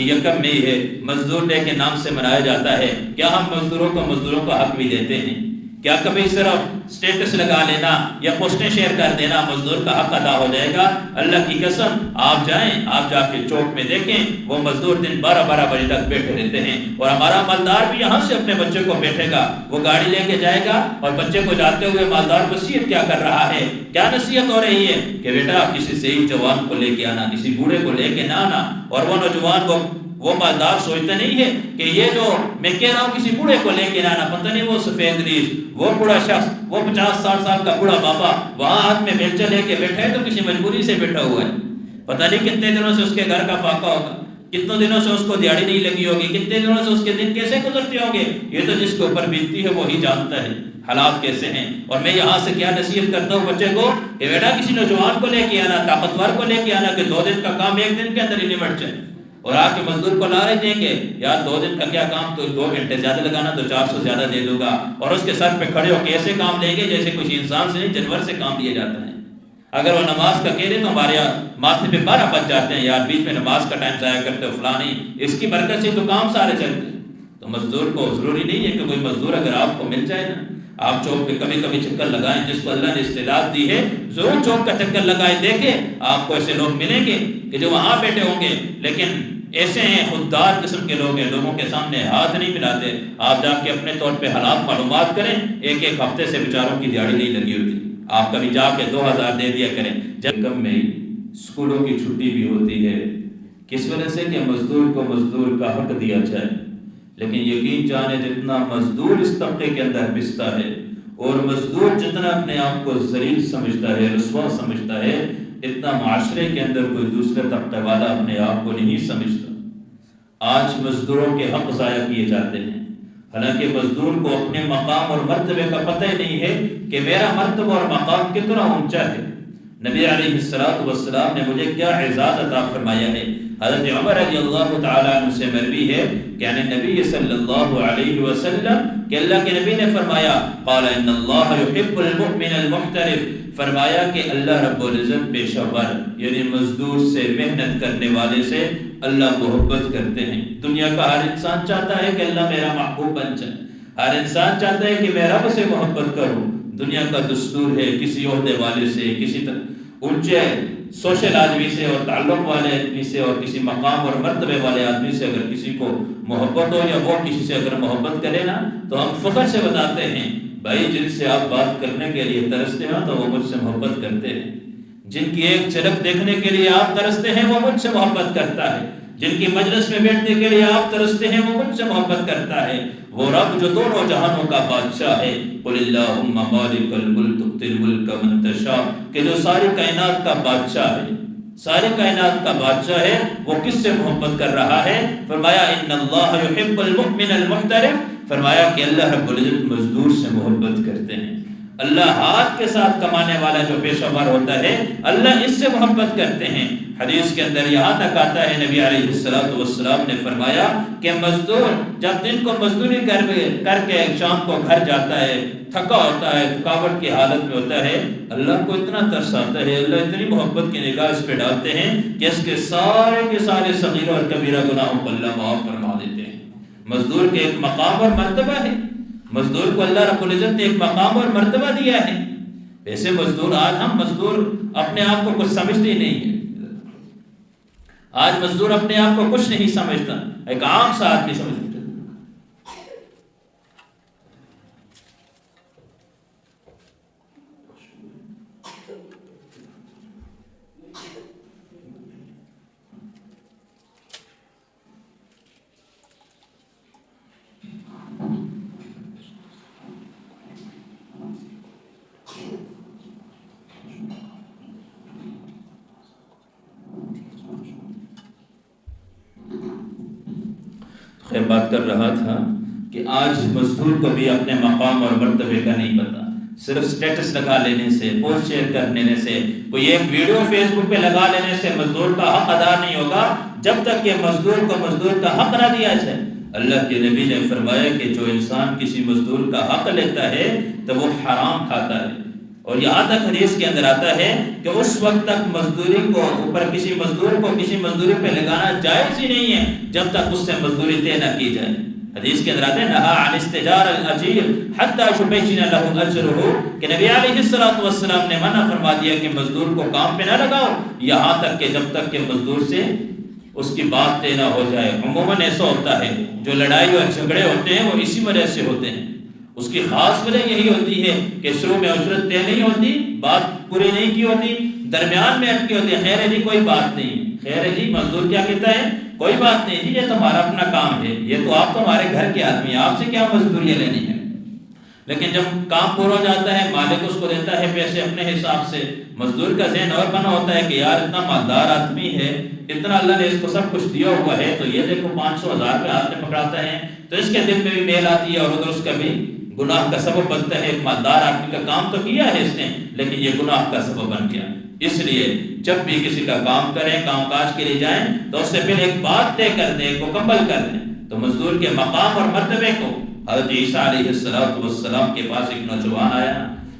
یکم میں ہے مزدور ڈے کے نام سے منایا جاتا ہے، کیا ہم مزدوروں کو حق بھی دیتے ہیں؟ کیا کبھی صرف سٹیٹس لگا لینا یا پوسٹیں شیئر کر دینا مزدور کا حق ادا ہو جائے گا؟ اللہ کی قسم آپ جائیں، آپ جا کے چوک میں دیکھیں، وہ مزدور دن 12 بجے تک بیٹھے رہتے ہیں، اور ہمارا مالدار بھی یہاں سے اپنے بچے کو بیٹھے گا، وہ گاڑی لے کے جائے گا، اور بچے کو جاتے ہوئے مالدار وصیت کیا کر رہا ہے، کیا نصیحت ہو رہی ہے کہ بیٹا کسی صحیح جوان کو لے کے آنا، کسی بوڑھے کو لے کے نہ آنا۔ اور وہ نوجوان کو وہ مالدار سوچتا نہیں ہے کہ یہ جو میں کہہ رہا ہوں کسی بوڑھے کو لے کے آنا، پتہ نہیں وہ سفید ریش، وہ بوڑھا شخص، وہ 50-60 سال کا بوڑھا بابا وہاں ہاتھ میں بیلچہ لے کے بیٹھا ہے تو کسی مجبوری سے بیٹھا ہوا ہے، پتہ نہیں کتنے دنوں سے اس کے گھر کا فاقہ ہوگا، کتنے دنوں سے اس کو دیہڑی نہیں لگی ہوگی، کتنے دنوں سے اس کے دن کیسے گزرتے ہوں گے، یہ تو جس کے اوپر بیتتی ہے وہی جانتا ہے حالات کیسے ہیں۔ اور میں یہاں سے کیا نصیحت کرتا ہوں بچے کو کہ بیٹا کسی نوجوان کو لے کے آنا، طاقتور کو لے کے آنا کہ 2 دن کا کام 1 دن کے اندر ہی نمٹ جائے، اور آ کے مزدور کو لا رہے دیں گے یار 2 دن کا کیا کام، تو 2 گھنٹے زیادہ لگانا تو 400 زیادہ دے دوں گا، اور اس کے سر پہ کھڑے ہو کے ایسے کام لیں گے جیسے کچھ انسان سے نہیں جانور سے کام لیا جاتا ہے۔ اگر وہ نماز کا کہہ دے تو ہمارے ماتھے پہ 12 بج جاتے ہیں، یار بیچ میں نماز کا ٹائم ضائع کرتے ہو فلانی، اس کی برکت سے تو کام سارے چلتے ہیں۔ تو مزدور کو ضروری نہیں ہے کہ کوئی مزدور اگر آپ کو مل جائے نا، آپ چوک پہ کبھی کبھی چکر لگائیں، جس کو اللہ نے استعداد دی ہے ضرور چوک کا چکر لگائیں، دیکھیں آپ کو ایسے لوگ ملیں گے کہ جو وہاں بیٹھے ہوں گے لیکن ایسے ہیں خوددار قسم کے لوگ ہیں، لوگوں کے سامنے ہاتھ نہیں ملاتے۔ آپ جا کے اپنے طور پہ حالات معلومات کریں، 1 ہفتے سے بیچاروں کی دیہڑی نہیں لگی ہوتی، آپ کبھی جا کے 2000 دے دیا کریں۔ جب کم میں اسکولوں کی چھٹی بھی ہوتی ہے، کس وجہ سے کہ مزدور کو مزدور کا حق دیا جائے، لیکن یقین جانے جتنا مزدور اس طبقے کے اندر پستا ہے اور مزدور جتنا اپنے آپ کو ذلیل سمجھتا ہے، رسوا سمجھتا ہے، اتنا معاشرے کے اندر کوئی دوسرے طبقے والا اپنے آپ کو نہیں سمجھتا۔ آج مزدوروں کے حق ضائع کیے جاتے ہیں، حالانکہ مزدور کو اپنے مقام اور مرتبے کا پتہ ہی نہیں ہے کہ میرا مرتبہ اور مقام کتنا اونچا ہے۔ نبی علیہ السلام نے مجھے کیا اعزاز عطا فرمایا ہے۔ حضرت عمر رضی اللہ تعالیٰ عنہ سے مروی ہے کہ یعنی نبی صلی اللہ علیہ وسلم کہ اللہ کے نبی نے فرمایا قال ان اللہ یحب المؤمن المحترف، فرمایا کہ اللہ رب العزت پیشہ ور یعنی مزدور سے، محنت کرنے والے سے اللہ محبت کرتے ہیں۔ دنیا کا ہر انسان چاہتا ہے کہ اللہ میرا محبوب بن جائے، ہر انسان چاہتا ہے کہ میں رب سے محبت کروں۔ دنیا کا دستور ہے کسی عہدے والے سے، کسی اونچے سوشل آدمی سے اور تعلق والے آدمی سے اور کسی مقام اور مرتبے والے آدمی سے اگر کسی کو محبت ہو یا وہ کسی سے اگر محبت کرے نا تو ہم فخر سے بتاتے ہیں بھائی جن سے آپ بات کرنے کے لیے ترستے ہیں تو وہ مجھ سے محبت کرتے ہیں، جن کی ایک جھلک دیکھنے کے لیے آپ ترستے ہیں وہ مجھ سے محبت کرتا ہے، جن کی مجلس میں بیٹھنے کے لیے آپ ترستے ہیں وہ مجھ سے محبت کرتا ہے۔ وہ رب جو دونوں جہانوں کا بادشاہ ہے، قل اللہم مالک الملک تؤتی الملک من تشاء، کہ جو ساری کائنات کا بادشاہ ہے، ساری کائنات کا بادشاہ ہے، وہ کس سے محبت کر رہا ہے؟ فرمایا ان اللہ یحب المؤمن المحترف، فرمایا کہ اللہ رب العزت مزدور سے محبت کرتے ہیں۔ اللہ ہاتھ کے ساتھ کمانے والا جو پیشہ ور ہوتا ہے اللہ اس سے محبت کرتے ہیں۔ حدیث کے اندر یہاں تک آتا ہے نبی علیہ السلام نے فرمایا کہ مزدور جب دن کو مزدوری کر کے شام کو گھر جاتا ہے، تھکا ہوتا ہے، تھکاوٹ کی حالت میں ہوتا ہے، اللہ کو اتنا ترس آتا ہے، اللہ اتنی محبت کی نگاہ اس پہ ڈالتے ہیں کہ اس کے سارے صغیرہ اور کبیرہ گناہوں کو اللہ معاف فرما دیتے ہیں۔ مزدور کے ایک مقام اور مرتبہ ہے، مزدور کو اللہ رب العزت نے ایک مقام اور مرتبہ دیا ہے۔ ویسے مزدور آج ہم مزدور اپنے آپ کو کچھ سمجھتے ہی نہیں ہیں، آج مزدور اپنے آپ کو کچھ نہیں سمجھتا، ایک عام سا آدمی سمجھتا۔ خیر بات کر رہا تھا کہ آج مزدور کو بھی اپنے مقام اور مرتبے کا نہیں پتا، صرف سٹیٹس لگا لینے سے، پوسٹ شیئر کر لینے سے، کوئی ایک ویڈیو فیس بک پہ لگا لینے سے مزدور کا حق ادا نہیں ہوگا جب تک کہ مزدور کو مزدور کا حق نہ دیا جائے۔ اللہ کے نبی نے فرمایا کہ جو انسان کسی مزدور کا حق لیتا ہے تو وہ حرام کھاتا ہے، اور یہاں تک حدیث کے اندر آتا ہے کہ اس وقت تک مزدوری کو اوپر کسی مزدور کو کسی مزدوری پہ لگانا جائز ہی نہیں ہے جب تک اس سے مزدوری طے نہ کی جائے۔ حدیث کے اندر آتے ہیں نہا عن استجار الاجیر حتی یبین له اجرہ، کہ نبی علیہ السلام نے منع فرما دیا کہ مزدور کو کام پہ نہ لگاؤ یہاں تک کہ جب تک کہ مزدور سے اس کی بات طے نہ ہو جائے۔ عموماً ایسا ہوتا ہے جو لڑائی اور جھگڑے ہوتے ہیں وہ اسی وجہ سے ہوتے ہیں۔ اس کی خاص وجہ یہی ہوتی ہے کہ شروع میں اجرت طے نہیں ہوتی، بات پوری نہیں کی ہوتی، درمیان میں اٹکی ہوتی ہے، خیر ہے جی کوئی بات نہیں، خیر ہے جی مزدور کیا کہتا ہے کوئی بات نہیں جی یہ تمہارا اپنا کام ہے، یہ تو آپ تمہارے گھر کے آدمی ہیں، آپ سے کیا مزدوریاں لینی ہے۔ لیکن جب کام پورا ہو جاتا ہے مالک اس کو دیتا ہے پیسے اپنے حساب سے، مزدور کا ذہن اور بنا ہوتا ہے کہ یار اتنا مالدار آدمی ہے، اتنا اللہ نے اس کو سب کچھ دیا ہوا ہے، تو یہ دیکھو 500,000 پہ ہاتھ میں پکڑاتا ہے، تو اس کے دل میں بھی میل آتی ہے اور ادھر اس کا بھی گناہ کا سبب بنتا ہے۔ ایک مالدار آدمی کا کام تو کیا ہے اس نے لیکن یہ گناہ کا سبب بن گیا۔ اس لیے جب بھی کسی کا کام کریں، کام کاج کے لیے جائیں تو اس سے پھر ایک بات طے کر دیں، ایک مکمل کر دیں۔ تو مزدور کے مقام اور مرتبے کو حضرت عیسیٰ علیہ السلام کے پاس ایک نوجوان آیا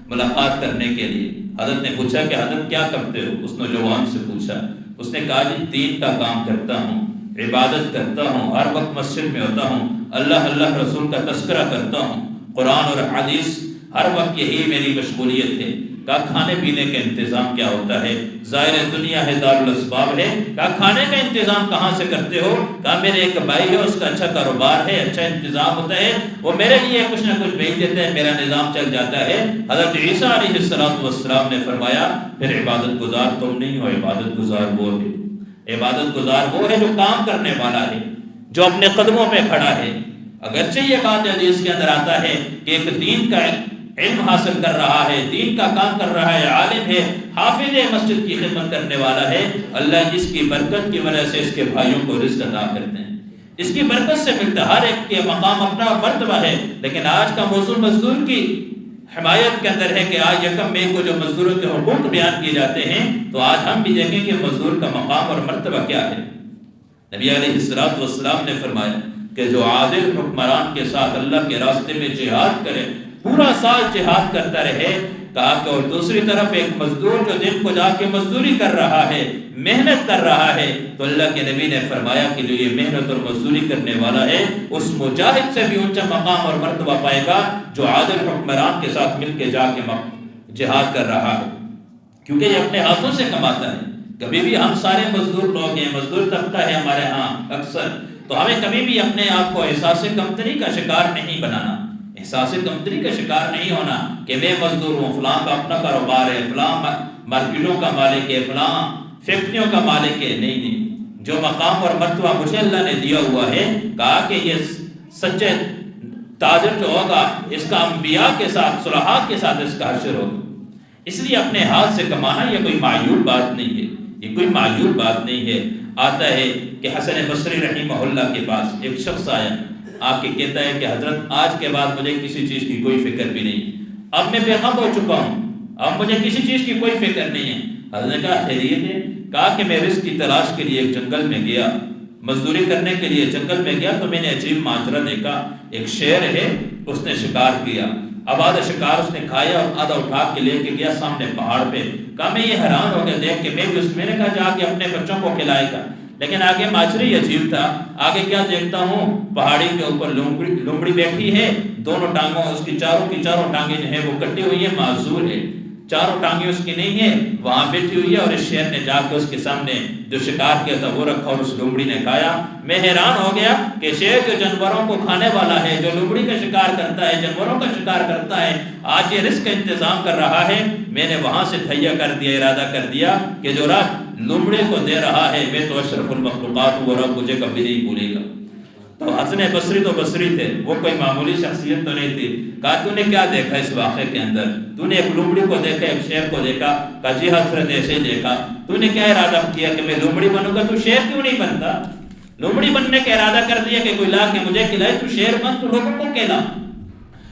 ملاقات کرنے کے لیے۔ حضرت نے پوچھا کہ حضرت کیا کرتے ہو؟ اس نوجوان سے پوچھا، اس نے کہا جی دین کا کام کرتا ہوں، عبادت کرتا ہوں، ہر وقت مسجد میں ہوتا ہوں، اللہ رسول کا تذکرہ کرتا ہوں، قرآن اور حدیث ہر وقت یہی میری مشغولیت ہے۔ کہا کھانے پینے کا انتظام کیا ہوتا ہے؟ ظاہر دنیا ہے دارالاسباب ہے۔ کہا کھانے کا انتظام کہاں سے کرتے ہو؟ کہا میرے ایک بھائی ہے اس کا اچھا کاروبار ہے، اچھا انتظام ہوتا ہے، وہ میرے لیے کچھ نہ کچھ بھیج دیتے ہیں، میرا نظام چل جاتا ہے۔ حضرت عیسیٰ علیہ السلام نے فرمایا پھر عبادت گزار تم نہیں ہو، عبادت گزار وہ ہے، عبادت گزار وہ ہے جو کام کرنے والا ہے، جو اپنے قدموں پہ کھڑا ہے۔ اگرچہ یہ بات حدیث کے اندر آتا ہے کہ ایک دین کا علم حاصل کر رہا ہے، دین کا کام کر رہا ہے، عالم ہے، حافظ ہے، مسجد کی خدمت کرنے والا ہے، اللہ اس کی برکت کی وجہ سے اس کے بھائیوں کو رزق عطا کرتے ہیں، اس کی برکت سے ملتا ہے۔ ہر ایک کے مقام اپنا مرتبہ ہے، لیکن آج کا موضوع مزدور کی حمایت کے اندر ہے کہ آج یکم مئی کو جو مزدوروں کے حقوق بیان کیے جاتے ہیں تو آج ہم بھی دیکھیں کہ مزدور کا مقام اور مرتبہ کیا ہے۔ نبی علیہ السلام نے فرمایا کہ جو عادل حکمران کے ساتھ اللہ کے راستے میں جہاد کرے، پورا سال جہاد کرتا رہے، کہا کہ اور دوسری طرف ایک مزدور جو دن کو جا کے مزدوری کر رہا ہے، محنت کر رہا ہے، تو اللہ کے نبی نے فرمایا کہ جو یہ محنت اور مزدوری کرنے والا ہے اس مجاہد سے بھی اونچا مقام اور مرتبہ پائے گا جو عادل حکمران کے ساتھ مل کے جا کے جہاد کر رہا ہے، کیونکہ یہ اپنے ہاتھوں سے کماتا ہے۔ کبھی بھی ہم سارے مزدور لوگ ہیں، مزدور طبقہ ہے ہمارے ہاں اکثر، تو ہمیں کبھی بھی اپنے آپ کو احساس کمتری کا شکار نہیں بنانا، احساس کمتری کا شکار نہیں ہونا کہ میں مزدور ہوں، فلاں کا اپنا کاروبار ہے، فلاں مارکیٹوں کا مالک ہے، فلاں فیکٹریوں کا مالک ہے۔ نہیں، جو مقام اور مرتبہ مجھے اللہ نے دیا ہوا ہے، کہا کہ یہ سچے تاجر جو ہوگا اس کا انبیاء کے ساتھ، صلحاء کے ساتھ اس کا حشر ہوگا۔ اس لیے اپنے ہاتھ سے کمانا یہ کوئی معیوب بات نہیں ہے، یہ کوئی معیوب بات نہیں ہے۔ آتا ہے کہ حسن بصری رحمہ اللہ کے پاس ایک شخص آیا، آ کے کہتا ہے کہ حضرت آج کے بعد مجھے کسی چیز کی کوئی فکر بھی نہیں، اب میں بے غم ہو چکا ہوں، اب مجھے کسی چیز کی کوئی فکر نہیں ہے۔ حضرت نے کہا خیریت ہے؟ کہا کہ میں رزق کی تلاش کے لیے ایک جنگل میں گیا، مزدوری کرنے کے لیے جنگل میں گیا، تو میں نے عجیب ماجرا دیکھا، ایک شیر ہے اس نے شکار کیا، اب آدھا شکار اس نے کھایا اور آدھا اٹھا کے لے کے گیا سامنے پہاڑ پہ۔ کہا میں یہ حیران ہو گیا دیکھ کے، میں نے کہا جا کے اپنے بچوں کو کھلائے گا، لیکن آگے ماجری عجیب تھا۔ آگے کیا دیکھتا ہوں، پہاڑی کے اوپر لومڑی بیٹھی ہے، دونوں ٹانگوں اس کی چاروں ٹانگیں جو ہیں وہ کٹی ہوئی ہے، معذور ہے، چاروں ٹانگیں اس کی نہیں ہیں، وہاں بیٹھی ہوئی ہے، اور اس شیر نے جا کے اس کے سامنے جو شکار کیا تھا وہ رکھا اور اس لومڑی نے کھایا۔ میں حیران ہو گیا کہ شیر جو جانوروں کو کھانے والا ہے، جو لومڑی کا شکار کرتا ہے، جانوروں کا شکار کرتا ہے، آج یہ رزق کا انتظام کر رہا ہے۔ میں نے وہاں سے تھیا کر دیا، ارادہ کر دیا کہ جو رب لومڑی کو دے رہا ہے میں تو اشرف المخلوقات ہوں، وہ رب مجھے کبھی نہیں بھولے گا۔ تو حسن بصری تو بصری تھے، وہ کوئی معمولی شخصیت تو نہیں تھی۔ کہا تو نے کیا دیکھا اس واقعے کے اندر؟ تو نے ایک لومڑی کو دیکھا، ایک شیر کو دیکھا؟ کہا جی حضرت ایسے ہی دیکھا۔ تو نے کیا ارادہ کیا کہ میں لومڑی بنوں گا؟ تو شیر کیوں نہیں بنتا؟ لومڑی بننے کا ارادہ کر دیا کہ کوئی لا کے مجھے کھلائے، تو شیر بن، تو لوگوں کو کھلا۔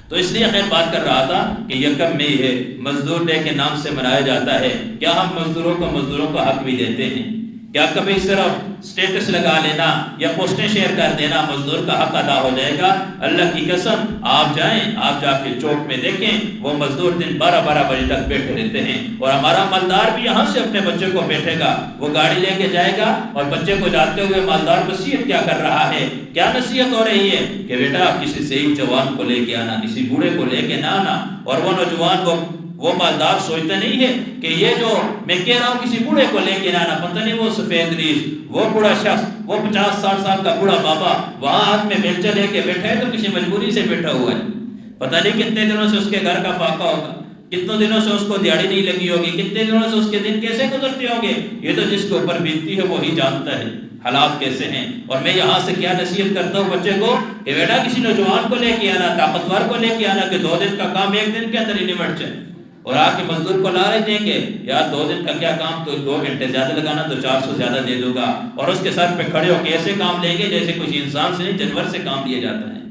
تو اس لیے خیر بات کر رہا تھا کہ یکم مئی ہے، مزدور ڈے کے نام سے منایا جاتا ہے، کیا ہم مزدوروں کو حق بھی دیتے ہیں؟ کیا کبھی صرف سٹیٹس لگا لینا یا پوسٹیں شیئر کر دینا مزدور کا حق ادا ہو جائے گا؟ اللہ کی قسم آپ جائیں، آپ جا کے چوک میں دیکھیں، وہ مزدور دن 12 بجے تک بیٹھے رہتے ہیں، اور ہمارا مالدار بھی یہاں سے اپنے بچے کو بیٹھے گا، وہ گاڑی لے کے جائے گا اور بچے کو جاتے ہوئے مالدار نصیحت کیا کر رہا ہے، کیا نصیحت ہو رہی ہے کہ بیٹا کسی صحیح جوان کو لے کے آنا، کسی بوڑھے کو لے کے نہ آنا۔ اور وہ نوجوان وہ مالدار سوچتا نہیں ہے کہ یہ جو میں کہہ رہا ہوں کسی بوڑھے کو لے کے آنا، پتہ نہیں وہ سفید ریش، وہ بوڑھا شخص، وہ 50-60 سال کا بوڑھا بابا وہاں ہاتھ میں بیلچہ لے کے بیٹھا ہے تو کسی مجبوری سے بیٹھا ہوا ہے، پتہ نہیں کتنے دنوں سے اس کے گھر کا فاقہ ہوگا، کتنے دنوں سے اس کو دیہڑی نہیں لگی ہوگی، کتنے دنوں سے اس کے دن کیسے گزرتے ہوں گے، یہ تو جس کے اوپر بیتتی ہے وہی جانتا ہے حالات کیسے ہیں۔ اور میں یہاں سے کیا نصیحت کرتا ہوں بچے کو کہ بیٹا کسی نوجوان کو لے کے آنا، طاقتور کو لے کے آنا کہ 2 دن کا کام 1 دن کے اندر ہی نمٹ جائے، اور آ کے مزدور کو لالچ دیں گے یار 2 دن کا کیا کام، تو 2 گھنٹے زیادہ لگانا تو 400 زیادہ دے دوں گا، اور اس کے سر پہ کھڑے ہو کے ایسے کام لیں گے جیسے کچھ انسان سے نہیں جانور سے کام لیا جاتا ہے۔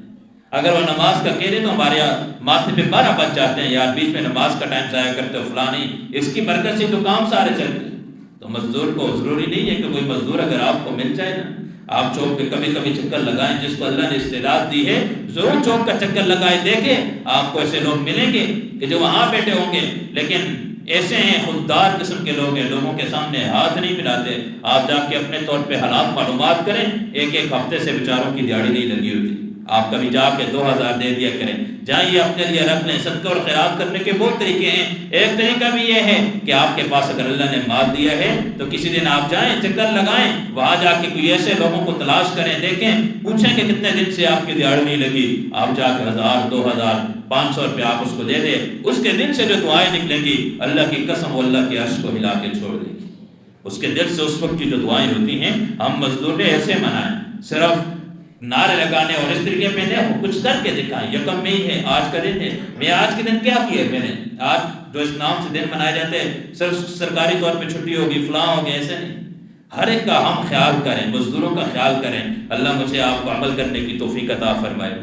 اگر وہ نماز کا کہہ رہے تو ہمارے ماتھے پہ 12 بج جاتے ہیں، یار بیچ میں نماز کا ٹائم ضائع کرتے ہو فلانی، اس کی برکت سے تو کام سارے چلتے ہیں۔ تو مزدور کو ضروری نہیں ہے کہ کوئی مزدور اگر آپ کو مل جائے نا، آپ چوک پہ کبھی کبھی چکر لگائیں، جس کو اللہ نے استعداد دی ہے ضرور چوک کا چکر لگائیں، دیکھیں آپ کو ایسے لوگ ملیں گے کہ جو وہاں بیٹھے ہوں گے لیکن ایسے ہیں خوددار قسم کے لوگ ہیں، لوگوں کے سامنے ہاتھ نہیں ملاتے۔ آپ جا کے اپنے طور پہ حالات معلومات کریں، ایک ہفتے سے بیچاروں کی دیہڑی نہیں لگی ہوتی، آپ کبھی جا کے 2000 دے دیا کریں، جائیں اپنے لیے رکھ لیں۔ صدقہ اور خیرات کرنے کے بہت طریقے ہیں، ایک طریقہ بھی یہ ہے کہ آپ کے پاس اگر اللہ نے مال دیا ہے تو کسی دن آپ جائیں، چکر لگائیں، وہاں جا کے کوئی ایسے لوگوں کو تلاش کریں، دیکھیں، پوچھیں کہ کتنے دن سے آپ کی دیہڑی نہیں لگی، آپ جا کے 1000 2000 500 روپے آپ اس کو دے دیں، اس کے دن سے جو دعائیں نکلیں گی اللہ کی قسم وہ اللہ کے عرش کو ہلا کے چھوڑ دے گی۔ اس کے دل سے اس وقت کی جو دعائیں ہوتی ہیں، ہم مزدور ایسے منائیں، صرف نعرے لگانے اور اس طریقے پہ نہیں، کچھ کر کے دکھائیں۔ یکم میں ہی ہے، آج کا دن ہے، میں آج کے دن کیا کیا ہے، میں نے آج جو اس نام سے دن منائے جاتے ہیں صرف سرکاری طور پہ چھٹی ہوگی فلاں ہوگی، ایسے نہیں، ہر ایک کا ہم خیال کریں، مزدوروں کا خیال کریں۔ اللہ مجھے آپ کو عمل کرنے کی توفیق عطا فرمائے۔